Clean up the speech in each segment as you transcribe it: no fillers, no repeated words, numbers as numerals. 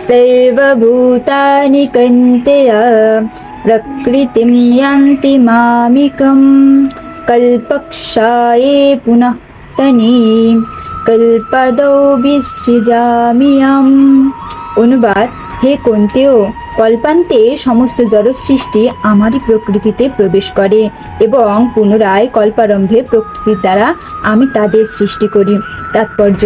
सर्वभूतानि कन्तेय प्रकृतिं यान्ति मामिकं कल्पक्षये पुनः तनि कल्पदौ विसृजाम्यहम्। অনুবাদ: হে কুন্তেয়, কল্পান্তে সমস্ত জড় সৃষ্টি আমারই প্রকৃতিতে প্রবেশ করে এবং পুনরায় কল্পারম্ভে প্রকৃতির দ্বারা আমি তাদের সৃষ্টি করি। তাৎপর্য: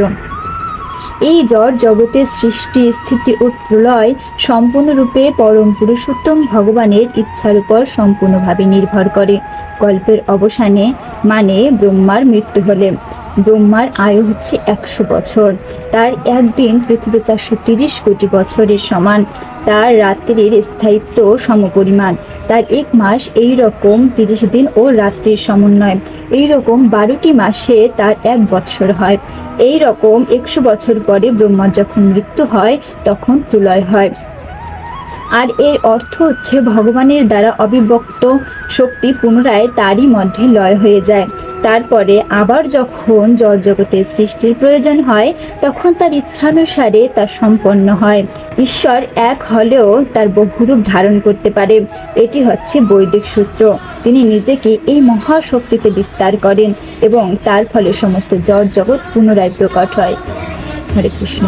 এই জড় জগতের সৃষ্টি, স্থিতি ও প্রলয় সম্পূর্ণরূপে পরম পুরুষোত্তম ভগবানের ইচ্ছার উপর সম্পূর্ণভাবে নির্ভর করে। কল্পের অবসানে মানে ব্রহ্মার মৃত্যু হলে, ব্রহ্মার আয়ু হচ্ছে 100 বছর, তার একদিন পৃথিবী 430 কোটি বছরের সমান, তার রাত্রির স্থায়িত্ব সমপরিমাণ, তার 1 মাস এই রকম 30 দিন ও রাত্রির সমন্বয়, এই রকম 12টি মাসে তার 1 বৎসর হয়। এই রকম 100 বছর পরে ব্রহ্মার যখন মৃত্যু হয় তখন প্রলয় হয়। আর এর অর্থ হচ্ছে ভগবানের দ্বারা অবিভক্ত শক্তি পুনরায় তারই মধ্যে লয় হয়ে যায়। তারপরে আবার যখন জড়জগতের সৃষ্টির প্রয়োজন হয় তখন তার ইচ্ছানুসারে তা সম্পন্ন হয়। ঈশ্বর এক হলেও তার বহুরূপ ধারণ করতে পারে, এটি হচ্ছে বৈদিক সূত্র। তিনি নিজেকে এই মহাশক্তিতে বিস্তার করেন এবং তার ফলে সমস্ত জড়জগৎ পুনরায় প্রকট হয়। হরে কৃষ্ণ।